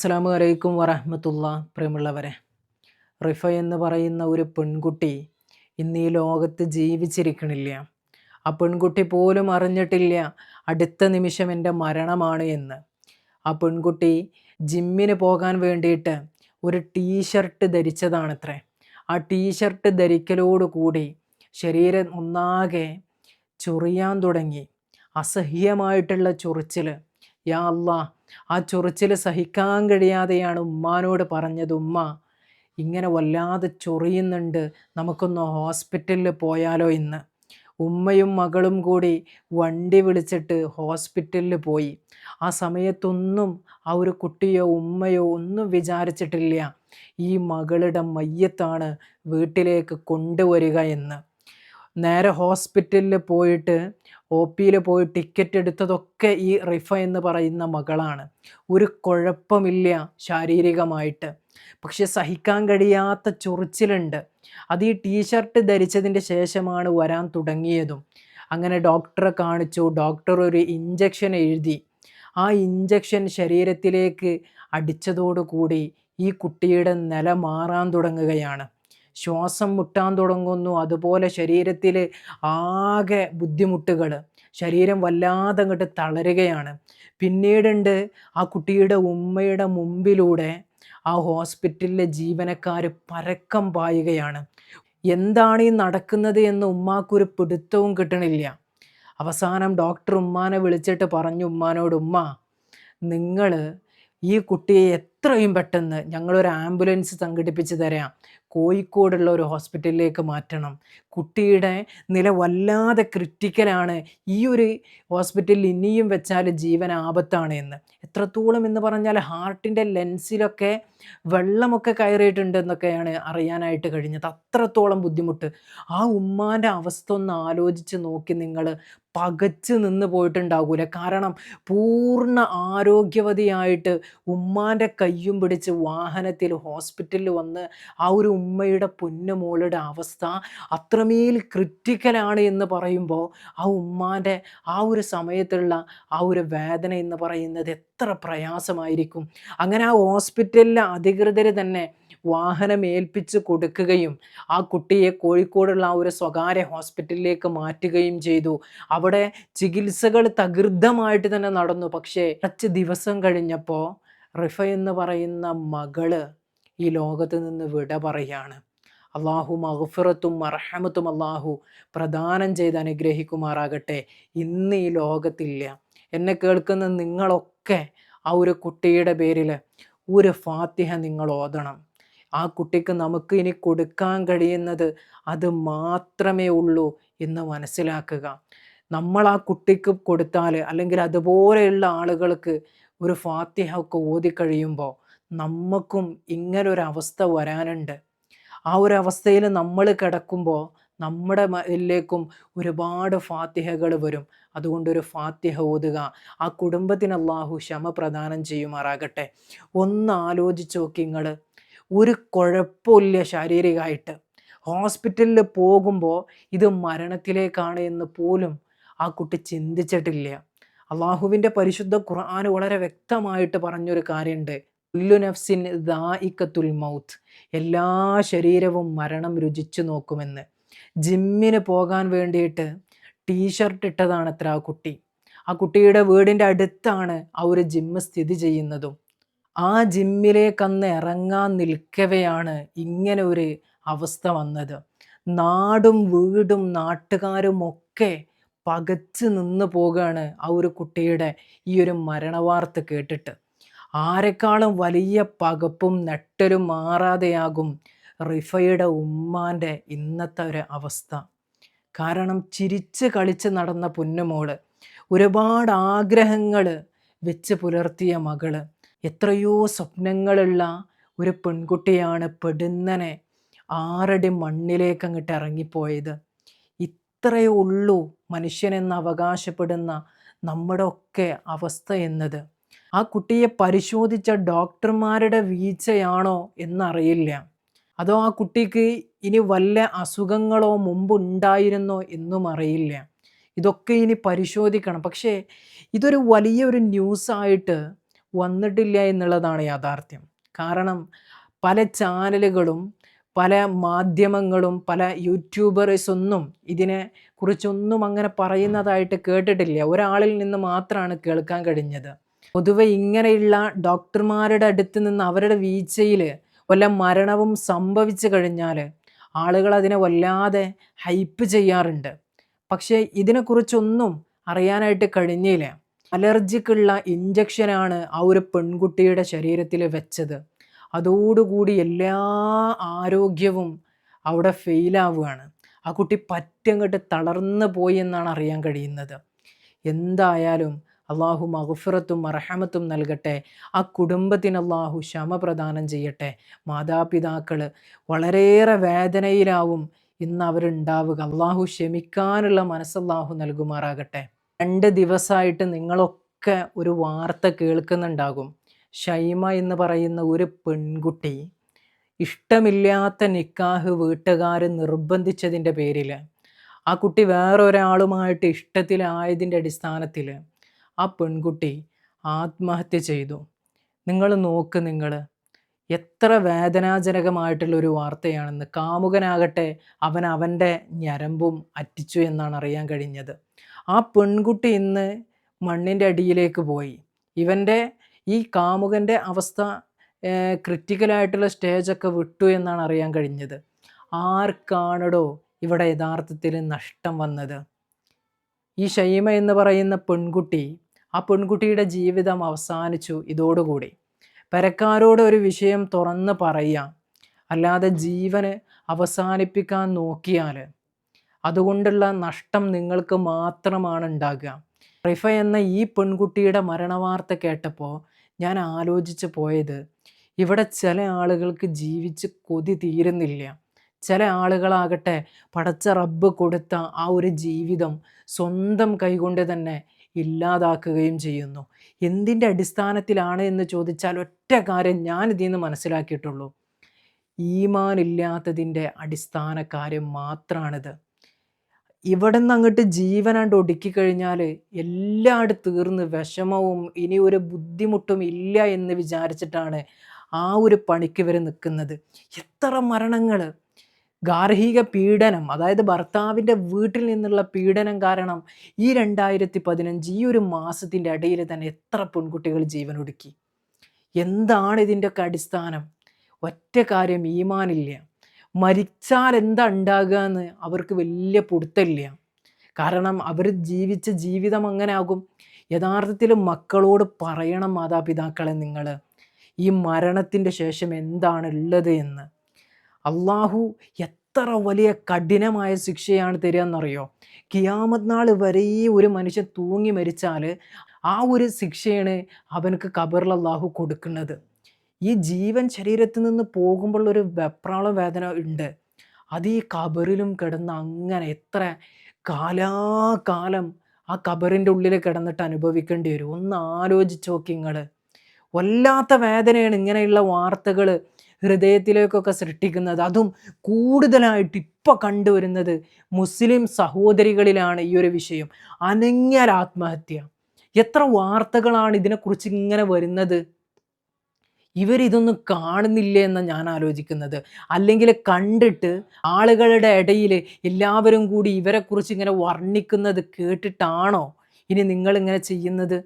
അസ്സലാമു അലൈക്കും വറഹ്മത്തുള്ള. പ്രിയമുള്ളവരെ, റിഫ എന്ന് പറയുന്ന ഒരു പെൺകുട്ടി ഇന്ന് ഈ ലോകത്ത് ജീവിച്ചിരിക്കണില്ല. ആ പെൺകുട്ടി പോലും അറിഞ്ഞിട്ടില്ല അടുത്ത നിമിഷം എൻ്റെ മരണമാണ് എന്ന്. ആ പെൺകുട്ടി ജിമ്മിന് പോകാൻ വേണ്ടിയിട്ട് ഒരു ടീഷർട്ട് ധരിച്ചതാണത്രേ. ആ ടീഷർട്ട് ധരിക്കലോടുകൂടി ശരീരം ഒന്നാകെ ചൊറിയാൻ തുടങ്ങി. അസഹ്യമായിട്ടുള്ള ചൊറിച്ചിൽ. യാ അല്ലാ, ആ ചൊറിച്ചിൽ സഹിക്കാൻ കഴിയാതെയാണ് ഉമ്മാനോട് പറഞ്ഞത്, ഉമ്മ ഇങ്ങനെ വല്ലാതെ ചൊറിയുന്നുണ്ട്, നമുക്കൊന്ന് ഹോസ്പിറ്റലിൽ പോയാലോ ഇന്ന്. ഉമ്മയും മകളും കൂടി വണ്ടി വിളിച്ചിട്ട് ഹോസ്പിറ്റലിൽ പോയി. ആ സമയത്തൊന്നും ആ ഒരു കുട്ടിയോ ഉമ്മയോ ഒന്നും വിചാരിച്ചിട്ടില്ല ഈ മകളുടെ മയ്യത്താണ് വീട്ടിലേക്ക് കൊണ്ടുവരിക എന്ന്. നേരെ ഹോസ്പിറ്റലിൽ പോയിട്ട് OPയിൽ പോയി ടിക്കറ്റ് എടുത്തതൊക്കെ ഈ റിഫ എന്ന് പറയുന്ന മകളാണ്. ഒരു കുഴപ്പമില്ല ശാരീരികമായിട്ട്, പക്ഷെ സഹിക്കാൻ കഴിയാത്ത ചൊറിച്ചിലുണ്ട്. അത് ഈ ടീഷർട്ട് ധരിച്ചതിൻ്റെ ശേഷമാണ് വരാൻ തുടങ്ങിയതും. അങ്ങനെ ഡോക്ടറെ കാണിച്ചു. ഡോക്ടർ ഒരു ഇഞ്ചക്ഷൻ എഴുതി. ആ ഇഞ്ചക്ഷൻ ശരീരത്തിലേക്ക് അടിച്ചതോടുകൂടി ഈ കുട്ടിയുടെ നില മാറാൻ തുടങ്ങുകയാണ്. ശ്വാസം മുട്ടാൻ തുടങ്ങുന്നു. അതുപോലെ ശരീരത്തിൽ ആകെ ബുദ്ധിമുട്ടുകൾ, ശരീരം വല്ലാതെ അങ്ങോട്ട് തളരുകയാണ്. പിന്നീടുണ്ട് ആ കുട്ടിയുടെ ഉമ്മയുടെ മുമ്പിലൂടെ ആ ഹോസ്പിറ്റലിലെ ജീവനക്കാർ പരക്കം പായുകയാണ്. എന്താണ് ഈ നടക്കുന്നത് എന്ന് ഉമ്മാക്കൊരു പിടുത്തവും കിട്ടണില്ല. അവസാനം ഡോക്ടർ ഉമ്മാനെ വിളിച്ചിട്ട് പറഞ്ഞു, ഉമ്മാനോട്, ഉമ്മ നിങ്ങൾ ഈ കുട്ടിയെ എത്രയും പെട്ടെന്ന് ഞങ്ങളൊരു ആംബുലൻസ് സംഘടിപ്പിച്ച് തരാം, കോഴിക്കോടുള്ള ഒരു ഹോസ്പിറ്റലിലേക്ക് മാറ്റണം. കുട്ടിയുടെ നില വല്ലാതെ ക്രിട്ടിക്കലാണ്, ഈ ഒരു ഹോസ്പിറ്റലിൽ ഇനിയും വെച്ചാൽ ജീവൻ ആപത്താണ് എന്ന്. എത്രത്തോളം എന്ന് പറഞ്ഞാൽ ഹാർട്ടിൻ്റെ ലെൻസിലൊക്കെ വെള്ളമൊക്കെ കയറിയിട്ടുണ്ട് എന്നൊക്കെയാണ് അറിയാനായിട്ട് കഴിഞ്ഞത്. അത്രത്തോളം ബുദ്ധിമുട്ട്. ആ ഉമ്മാൻ്റെ അവസ്ഥ ഒന്ന് ആലോചിച്ച് നോക്കി നിങ്ങൾ. പകച്ച് നിന്ന് പോയിട്ടുണ്ടാകൂല. കാരണം പൂർണ്ണ ആരോഗ്യവതിയായിട്ട് ഉമ്മാൻ്റെ കയ്യും പിടിച്ച് വാഹനത്തിൽ ഹോസ്പിറ്റലിൽ വന്ന് ആ ഒരു ഉമ്മയുടെ പൊന്നുമോളുടെ അവസ്ഥ അത്രമേൽ ക്രിട്ടിക്കലാണ് എന്ന് പറയുമ്പോൾ ആ ഉമ്മാൻ്റെ ആ ഒരു സമയത്തുള്ള ആ ഒരു വേദന എന്ന് പറയുന്നത് എത്ര പ്രയാസമായിരിക്കും. അങ്ങനെ ആ ഹോസ്പിറ്റലിലെ അധികൃതർ തന്നെ വാഹനം ഏൽപ്പിച്ച് കൊടുക്കുകയും ആ കുട്ടിയെ കോഴിക്കോടുള്ള ആ ഒരു സ്വകാര്യ ഹോസ്പിറ്റലിലേക്ക് മാറ്റുകയും ചെയ്തു. അവിടെ ചികിത്സകൾ തകൃതമായിട്ട് തന്നെ നടന്നു. പക്ഷേ കുറച്ച് ദിവസം കഴിഞ്ഞപ്പോൾ റിഫ എന്ന് പറയുന്ന മകള് ഈ ലോകത്ത് നിന്ന് വിട പറയാണ്. അള്ളാഹു മഗ്ഫിറത്തും മർഹമത്തും അള്ളാഹു പ്രദാനം ചെയ്ത് അനുഗ്രഹിക്കുമാറാകട്ടെ. ഇന്ന് ഈ ലോകത്തില്ല. എന്നെ കേൾക്കുന്ന നിങ്ങളൊക്കെ ആ ഒരു കുട്ടിയുടെ പേരിൽ ഒരു ഫാത്തിഹ നിങ്ങൾ ഓതണം. ആ കുട്ടിക്ക് നമുക്ക് ഇനി കൊടുക്കാൻ കഴിയുന്നത് അത് മാത്രമേ ഉള്ളൂ എന്ന് മനസ്സിലാക്കുക. നമ്മൾ ആ കുട്ടിക്ക് കൊടുത്താൽ, അല്ലെങ്കിൽ അതുപോലെയുള്ള ആളുകൾക്ക് ഒരു ഫാത്തിഹ ഒക്കെ ഓതിക്കഴിയുമ്പോൾ നമുക്കും ഇങ്ങനൊരവസ്ഥ വരാനുണ്ട്. ആ ഒരു അവസ്ഥയിൽ നമ്മൾ കിടക്കുമ്പോൾ നമ്മുടെ ഇതിലേക്കും ഒരുപാട് ഫാത്തിഹകൾ വരും. അതുകൊണ്ടൊരു ഫാത്തിഹ ഓതുക. ആ കുടുംബത്തിന് അള്ളാഹു ക്ഷമ പ്രദാനം ചെയ്യുമാറാകട്ടെ. ഒന്ന് ആലോചിച്ച് നോക്കി നിങ്ങൾ. ഒരു കുഴപ്പമില്ല ശാരീരികമായിട്ട്. ഹോസ്പിറ്റലിൽ പോകുമ്പോൾ ഇത് മരണത്തിലേക്കാണ് എന്ന് പോലും ആ കുട്ടി ചിന്തിച്ചിട്ടില്ല. അള്ളാഹുവിൻ്റെ പരിശുദ്ധ ഖുർആൻ വളരെ വ്യക്തമായിട്ട് പറഞ്ഞൊരു കാര്യമുണ്ട്. കുല്ലു നഫ്സിൻ ദാഇഖത്തുൽ മൗത്ത്, എല്ലാ ശരീരവും മരണം രുചിച്ചു നോക്കുമെന്ന്. ജിമ്മിന് പോകാൻ വേണ്ടിയിട്ട് ടീഷർട്ട് ഇട്ടതാണത്ര ആ കുട്ടി. ആ കുട്ടിയുടെ വീടിൻ്റെ അടുത്താണ് ആ ഒരു ജിമ്മ് സ്ഥിതി ചെയ്യുന്നതും. ആ ജിമ്മിലേക്ക് അന്ന് ഇറങ്ങാൻ നിൽക്കവെയാണ് ഇങ്ങനെ ഒരു അവസ്ഥ വന്നത്. നാടും വീടും നാട്ടുകാരും ഒക്കെ പകച്ച് നിന്ന് പോകുകയാണ് ആ ഒരു കുട്ടിയുടെ ഈ ഒരു മരണവാർത്ത കേട്ടിട്ട്. ആരെക്കാളും വലിയ പകപ്പും നെട്ടലും മാറാതെയാകും റിഫയുടെ ഉമ്മാൻ്റെ ഇന്നത്തെ ഒരു അവസ്ഥ. കാരണം ചിരിച്ച് കളിച്ച് നടന്ന പൊന്നുമോള്, ഒരുപാട് ആഗ്രഹങ്ങൾ വെച്ച് പുലർത്തിയ മകള്, എത്രയോ സ്വപ്നങ്ങളുള്ള ഒരു പെൺകുട്ടിയാണ് പെടുന്നനെ 6 അടി മണ്ണിലേക്ക് അങ്ങോട്ട് ഇറങ്ങിപ്പോയത്. ഇത്രയേ ഉള്ളൂ മനുഷ്യനെന്ന് അവകാശപ്പെടുന്ന നമ്മുടെ ഒക്കെ അവസ്ഥ എന്നത്. ആ കുട്ടിയെ പരിശോധിച്ച ഡോക്ടർമാരുടെ വീഴ്ചയാണോ എന്നറിയില്ല. അതോ ആ കുട്ടിക്ക് ഇനി വല്ല അസുഖങ്ങളോ മുമ്പ് ഉണ്ടായിരുന്നോ എന്നും അറിയില്ല. ഇതൊക്കെ ഇനി പരിശോധിക്കണം. പക്ഷേ ഇതൊരു വലിയൊരു ന്യൂസായിട്ട് വന്നിട്ടില്ല എന്നുള്ളതാണ് യാഥാർത്ഥ്യം. കാരണം പല ചാനലുകളും പല മാധ്യമങ്ങളും പല യൂട്യൂബേഴ്സൊന്നും ഇതിനെ കുറിച്ചൊന്നും അങ്ങനെ പറയുന്നതായിട്ട് കേട്ടിട്ടില്ല. ഒരാളിൽ നിന്ന് മാത്രമാണ് കേൾക്കാൻ കഴിഞ്ഞത്. പൊതുവെ ഇങ്ങനെയുള്ള ഡോക്ടർമാരുടെ അടുത്ത് നിന്ന് അവരുടെ വീഴ്ചയിൽ വല്ല മരണവും സംഭവിച്ചു കഴിഞ്ഞാൽ ആളുകൾ അതിനെ വല്ലാതെ ഹൈപ്പ് ചെയ്യാറുണ്ട്. പക്ഷേ ഇതിനെക്കുറിച്ചൊന്നും അറിയാനായിട്ട് കഴിഞ്ഞില്ല. അലർജിക്കുള്ള ഇഞ്ചക്ഷനാണ് ആ ഒരു പെൺകുട്ടിയുടെ ശരീരത്തിൽ വെച്ചത്. അതോടുകൂടി എല്ലാ ആരോഗ്യവും അവിടെ ഫെയിലാവുകയാണ്. ആ കുട്ടി പറ്റങ്ങട്ട് തളർന്നു പോയി എന്നാണ് അറിയാൻ കഴിയുന്നത്. എന്തായാലും അള്ളാഹു മഗ്ഫിറത്തും മർഹമത്തും നൽകട്ടെ. ആ കുടുംബത്തിന് അള്ളാഹു ക്ഷമ പ്രദാനം ചെയ്യട്ടെ. മാതാപിതാക്കൾ വളരെയേറെ വേദനയിലാവും ഇന്ന് അവരുണ്ടാവുക. അള്ളാഹു ക്ഷമിക്കാനുള്ള മനസ്സല്ലാഹു നൽകുമാറാകട്ടെ. 2 ദിവസമായിട്ട് നിങ്ങളൊക്കെ ഒരു വാർത്ത കേൾക്കുന്നുണ്ടാകും. ഷൈമ എന്ന് പറയുന്ന ഒരു പെൺകുട്ടി ഇഷ്ടമില്ലാത്ത നിക്കാഹ് വീട്ടുകാർ നിർബന്ധിച്ചതിൻ്റെ പേരിൽ ആ കുട്ടി വേറൊരാളുമായിട്ട് ഇഷ്ടത്തിലായതിൻ്റെ അടിസ്ഥാനത്തിൽ ആ പെൺകുട്ടി ആത്മഹത്യ ചെയ്തു. നിങ്ങൾ എത്ര വേദനാജനകമായിട്ടുള്ളൊരു വാർത്തയാണെന്ന്. കാമുകനാകട്ടെ അവൻ്റെ ഞരമ്പും അറ്റിച്ചു എന്നാണ് അറിയാൻ കഴിഞ്ഞത്. ആ പെൺകുട്ടി ഇന്ന് മണ്ണിൻ്റെ അടിയിലേക്ക് പോയി. ഇവൻ്റെ ഈ കാമുകൻ്റെ അവസ്ഥ ക്രിറ്റിക്കലായിട്ടുള്ള സ്റ്റേജൊക്കെ വിട്ടു എന്നാണ് അറിയാൻ കഴിഞ്ഞത്. ആർക്കാണടോ ഇവിടെ യഥാർത്ഥത്തിൽ നഷ്ടം വന്നത്? ഈ ഷൈമ എന്ന് പറയുന്ന പെൺകുട്ടി, ആ പെൺകുട്ടിയുടെ ജീവിതം അവസാനിച്ചു ഇതോടുകൂടി. പെരക്കാരോട് ഒരു വിഷയം തുറന്ന് പറയാം, അല്ലാതെ ജീവന് അവസാനിപ്പിക്കാൻ നോക്കിയാൽ അതുകൊണ്ടുള്ള നഷ്ടം നിങ്ങൾക്ക് മാത്രമാണ് ഉണ്ടാകുക. റിഫ എന്ന ഈ പെൺകുട്ടിയുടെ മരണവാർത്ത കേട്ടപ്പോൾ ഞാൻ ആലോചിച്ച് പോയത്, ഇവിടെ ചില ആളുകൾക്ക് ജീവിച്ച് കൊതി തീരുന്നില്ല. ചില ആളുകളാകട്ടെ പടച്ച റബ്ബ് കൊടുത്ത ആ ഒരു ജീവിതം സ്വന്തം കൈകൊണ്ട് തന്നെ ഇല്ലാതാക്കുകയും ചെയ്യുന്നു. എന്തിൻ്റെ അടിസ്ഥാനത്തിലാണ് എന്ന് ചോദിച്ചാൽ ഒറ്റ കാര്യം ഞാൻ ഇതിൽ നിന്ന് മനസ്സിലാക്കിയിട്ടുള്ളൂ. ഈമാൻ ഇല്ലാത്തതിൻ്റെ അടിസ്ഥാന കാര്യം മാത്രമാണിത്. ഇവിടെ നിന്ന് അങ്ങോട്ട് ജീവനാണ്ട് ഒടുക്കിക്കഴിഞ്ഞാൽ എല്ലായിടത്തും തീർന്ന് വിഷമവും ഇനി ഒരു ബുദ്ധിമുട്ടും ഇല്ല എന്ന് വിചാരിച്ചിട്ടാണ് ആ ഒരു പണിക്ക് ഇവർ നിൽക്കുന്നത്. എത്ര മരണങ്ങൾ! ഗാർഹിക പീഡനം, അതായത് ഭർത്താവിൻ്റെ വീട്ടിൽ നിന്നുള്ള പീഡനം കാരണം ഈ 2015 ഈ ഒരു മാസത്തിൻ്റെ ഇടയിൽ തന്നെ എത്ര പെൺകുട്ടികൾ ജീവനൊടുക്കി. എന്താണ് ഇതിൻ്റെയൊക്കെ അടിസ്ഥാനം? ഒറ്റ കാര്യം, ഈമാനില്ല. മരിച്ചാൽ എന്താ ഉണ്ടാകുക എന്ന് അവർക്ക് വലിയ പിടുത്തമില്ല. കാരണം അവർ ജീവിച്ച ജീവിതം അങ്ങനെ ആകും. യഥാർത്ഥത്തിൽ മക്കളോട് പറയണം, മാതാപിതാക്കളെ, നിങ്ങൾ ഈ മരണത്തിൻ്റെ ശേഷം എന്താണ് ഉള്ളത് എന്ന്. അള്ളാഹു എത്ര വലിയ കഠിനമായ ശിക്ഷയാണ് തരിക എന്നറിയോ? ഖിയാമത്ത് നാൾ വരെ ഒരു മനുഷ്യൻ തൂങ്ങി മരിച്ചാൽ ആ ഒരു ശിക്ഷയാണ് അവനക്ക് ഖബറിൽ അള്ളാഹു കൊടുക്കുന്നത്. ഈ ജീവൻ ശരീരത്തിൽ നിന്ന് പോകുമ്പോൾ ഒരു വെപ്രാളം വേദന ഉണ്ട്. അത് ഈ ഖബറിലും കിടന്ന് അങ്ങനെ എത്ര കാലാകാലം ആ ഖബറിൻ്റെ ഉള്ളിൽ കിടന്നിട്ട് അനുഭവിക്കേണ്ടി വരും. ഒന്ന് ആലോചിച്ച് നോക്കി നിങ്ങൾ. വല്ലാത്ത വേദനയാണ് ഇങ്ങനെയുള്ള വാർത്തകൾ ഹൃദയത്തിലേക്കൊക്കെ സൃഷ്ടിക്കുന്നത്. അതും കൂടുതലായിട്ട് ഇപ്പം കണ്ടുവരുന്നത് മുസ്ലിം സഹോദരികളിലാണ് ഈ ഒരു വിഷയം. അനങ്ങിയാൽ ആത്മഹത്യ. എത്ര വാർത്തകളാണ് ഇതിനെക്കുറിച്ച് ഇങ്ങനെ വരുന്നത്? ഇവരിതൊന്നും കാണുന്നില്ലേ എന്നാണ് ഞാൻ ആലോചിക്കുന്നത്. അല്ലെങ്കിൽ കണ്ടിട്ട് ആളുകളുടെ ഇടയിൽ എല്ലാവരും കൂടി ഇവരെക്കുറിച്ച് ഇങ്ങനെ വർണ്ണിക്കുന്നത് കേട്ടിട്ടാണോ ഇനി നിങ്ങളിങ്ങനെ ചെയ്യുന്നത്?